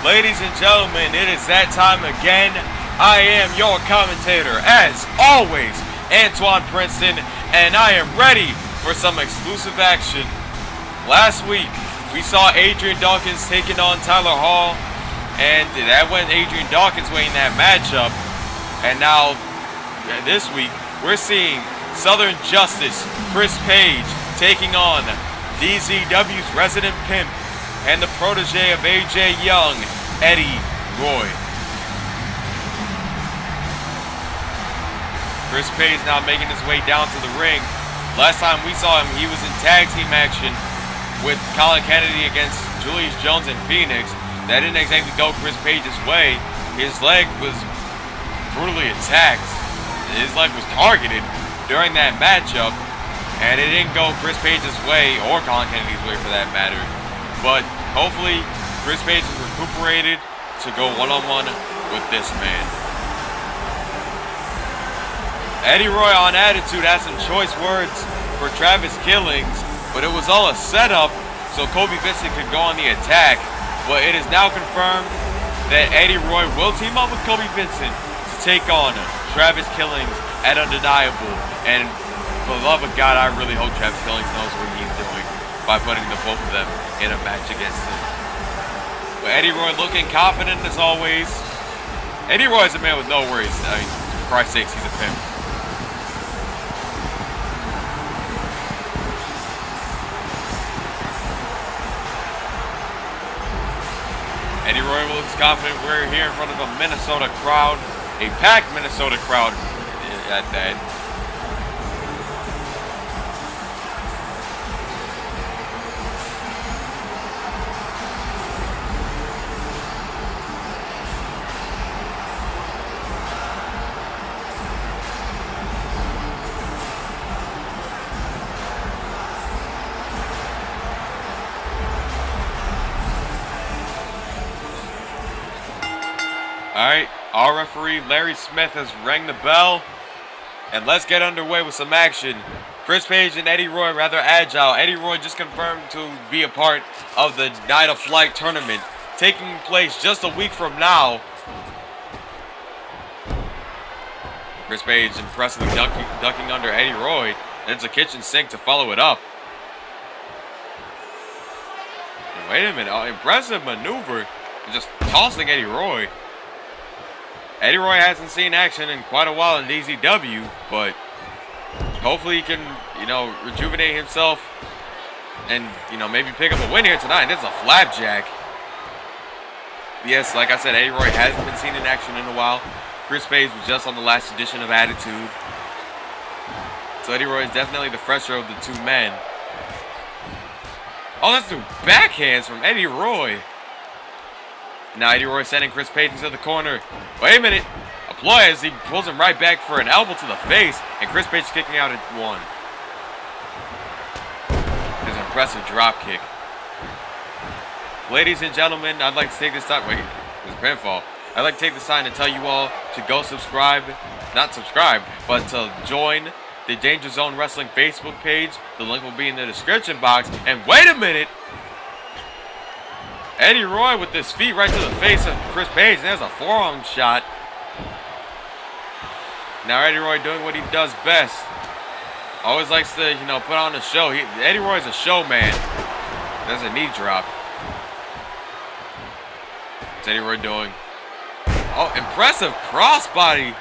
Ladies and gentlemen, it is that time again. I am your commentator, as always, Antoine Princeton, and I am ready for some exclusive action. Last week, we saw Adrian Dawkins taking on Tyler Hall, and that went Adrian Dawkins winning that matchup. And now, this week, we're seeing Southern Justice, Chris Page, taking on DZW's resident pimp and the protege of AJ Young, Eddie Roy. Chris Page now making his way down to the ring. Last time we saw him, he was in tag team action with Colin Kennedy against Julius Jones and Phoenix. That didn't exactly go Chris Page's way. His leg was brutally attacked. His leg was targeted during that matchup, and it didn't go Chris Page's way, or Colin Kennedy's way for that matter. But hopefully, Chris Page is recuperated to go one-on-one with this man. Eddie Roy on Attitude had some choice words for Travis Killings, but it was all a setup so Kobe Vincent could go on the attack. But it is now confirmed that Eddie Roy will team up with Kobe Vincent to take on Travis Killings at Undeniable. And for the love of God, I really hope Travis Killings knows what he's doing by putting the both of them in a match against him. But Eddie Roy looking confident as always. Eddie Roy is a man with no worries. I mean, for Christ's sakes, he's a pimp. Eddie Roy looks confident. We're here in front of a Minnesota crowd, a packed Minnesota crowd at that. Alright, our referee Larry Smith has rang the bell, and let's get underway with some action. Chris Page and Eddie Roy rather agile. Eddie Roy just confirmed to be a part of the Night of Flight tournament, taking place just a week from now. Chris Page impressively ducking under Eddie Roy, and it's a kitchen sink to follow it up. And wait a minute, impressive maneuver, just tossing Eddie Roy. Eddie Roy hasn't seen action in quite a while in DZW, but hopefully he can, rejuvenate himself and, maybe pick up a win here tonight. And this is a flapjack. Yes, like I said, Eddie Roy hasn't been seen in action in a while. Chris Page was just on the last edition of Attitude. So Eddie Roy is definitely the fresher of the two men. Oh, that's two backhands from Eddie Roy. Now Eddie Roy sending Chris Page into the corner. Wait a minute. A ploy as he pulls him right back for an elbow to the face. And Chris Page kicking out at one. There's an impressive drop kick. Ladies and gentlemen, I'd like to take this time. Wait, there's a pinfall. I'd like to take this time to tell you all to go subscribe. Not subscribe, but to join the Danger Zone Wrestling Facebook page. The link will be in the description box. And wait a minute. Eddie Roy with his feet right to the face of Chris Page. There's a forearm shot. Now Eddie Roy doing what he does best. Always likes to, put on a show. Eddie Roy's a showman. There's a knee drop. What's Eddie Roy doing? Oh, impressive crossbody.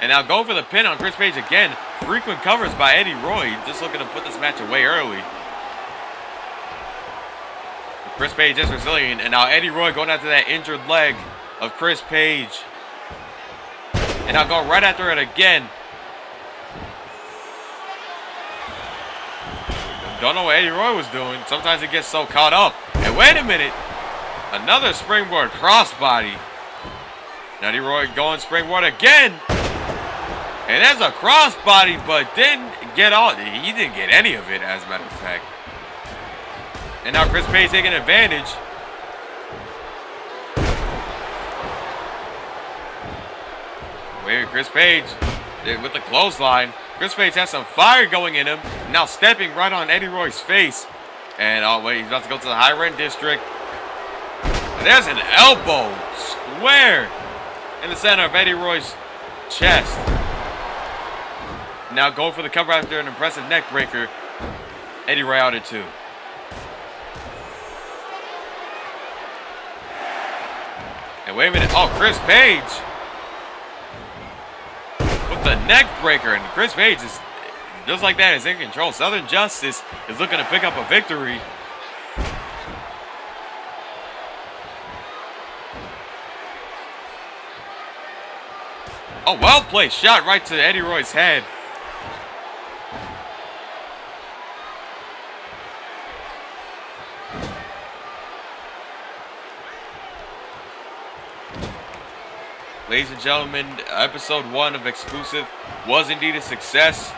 And now going for the pin on Chris Page again. Frequent covers by Eddie Roy. Just looking to put this match away early. Chris Page is resilient, and now Eddie Roy going after that injured leg of Chris Page. And now go right after it again. Don't know what Eddie Roy was doing. Sometimes he gets so caught up. And wait a minute. Another springboard crossbody. Now Eddie Roy going springboard again. And there's a crossbody, but didn't get all. He didn't get any of it, as a matter of fact. And now Chris Page taking advantage. Wait, Chris Page with the clothesline. Chris Page has some fire going in him. Now stepping right on Eddie Roy's face. And oh wait, he's about to go to the high rent district. There's an elbow square in the center of Eddie Roy's chest. Now going for the cover after an impressive neck breaker. Eddie Roy out at 2. And wait a minute. Oh, Chris Page with the neck breaker. And Chris Page is just like that, is in control. Southern Justice is looking to pick up a victory. Oh, well played. Shot right to Eddie Roy's head. Ladies and gentlemen, episode 1 of Exclusive was indeed a success,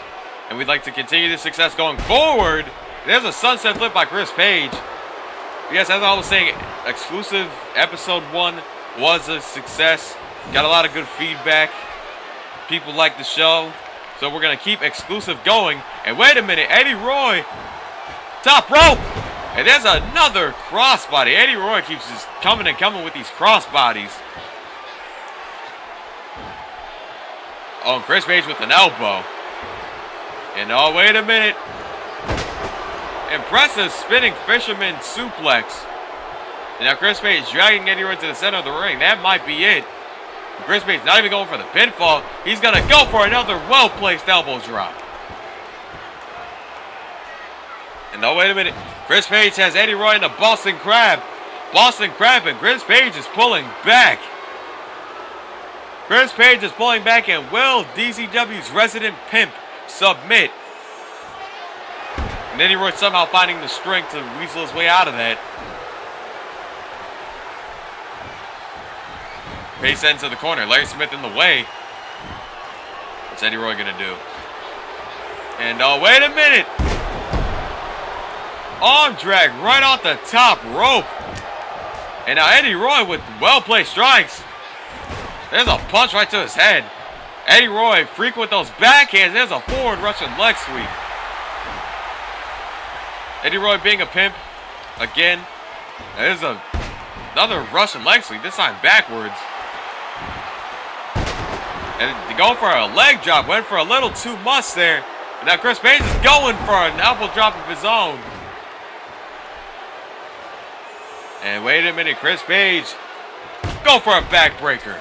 and we'd like to continue this success going forward. There's a sunset flip by Chris Page. Yes, as I was saying, Exclusive episode 1 was a success. Got a lot of good feedback. People like the show, so we're going to keep Exclusive going. And wait a minute, Eddie Roy, top rope, and there's another crossbody. Eddie Roy keeps just coming and coming with these crossbodies. Oh, and Chris Page with an elbow. And oh, wait a minute. Impressive spinning fisherman suplex. And now Chris Page dragging Eddie Roy to the center of the ring. That might be it. Chris Page not even going for the pinfall. He's going to go for another well-placed elbow drop. And oh, wait a minute. Chris Page has Eddie Roy in the Boston Crab. Boston Crab, and Chris Page is pulling back. Chris Page is pulling back, and will DZW's resident pimp submit? And Eddie Roy somehow finding the strength to weasel his way out of that. Page sends to the corner. Larry Smith in the way. What's Eddie Roy going to do? And oh, wait a minute. Arm drag right off the top rope. And now Eddie Roy with well-placed strikes. There's a punch right to his head. Eddie Roy frequent with those backhands. There's a forward Russian leg sweep. Eddie Roy being a pimp again. There's another Russian leg sweep, this time backwards. And going for a leg drop, went for a little too much there. And now Chris Page is going for an elbow drop of his own. And wait a minute, Chris Page go for a backbreaker.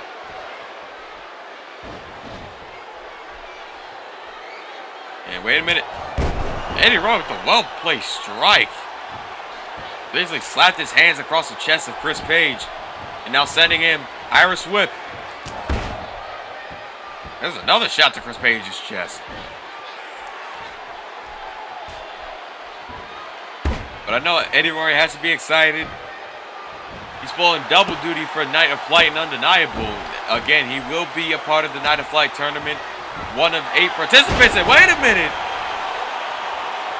And wait a minute. Eddie Roy with a well-placed strike. Basically slapped his hands across the chest of Chris Page. And now sending him Irish whip. There's another shot to Chris Page's chest. But I know Eddie Roy has to be excited. He's pulling double duty for Night of Flight and Undeniable. Again, he will be a part of the Night of Flight tournament. One of 8 participants. And wait a minute.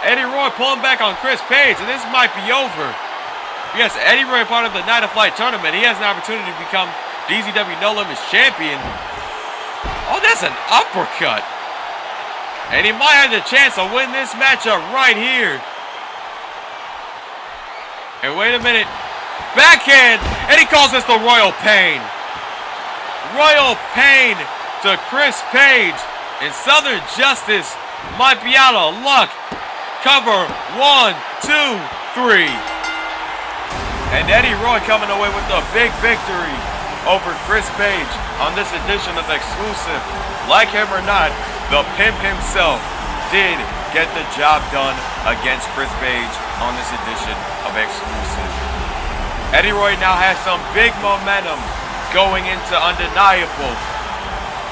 Eddie Roy pulling back on Chris Page, and this might be over. Yes, Eddie Roy part of the Night of Flight tournament. He has an opportunity to become DZW No Limits champion. Oh, that's an uppercut. And he might have the chance to win this matchup right here. And wait a minute. Backhand, and he calls this the Royal Pain. Royal Pain to Chris Page. And Southern Justice might be out of luck. Cover 1, 2, 3. And Eddie Roy coming away with a big victory over Chris Page on this edition of Exclusive. Like him or not, the pimp himself did get the job done against Chris Page on this edition of Exclusive. Eddie Roy now has some big momentum going into Undeniable.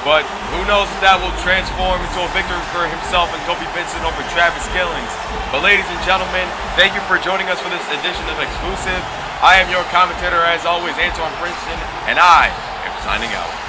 But who knows if that will transform into a victory for himself and Kobe Vincent over Travis Killings. But ladies and gentlemen, thank you for joining us for this edition of Exclusive. I am your commentator as always, Antoine Princeton, and I am signing out.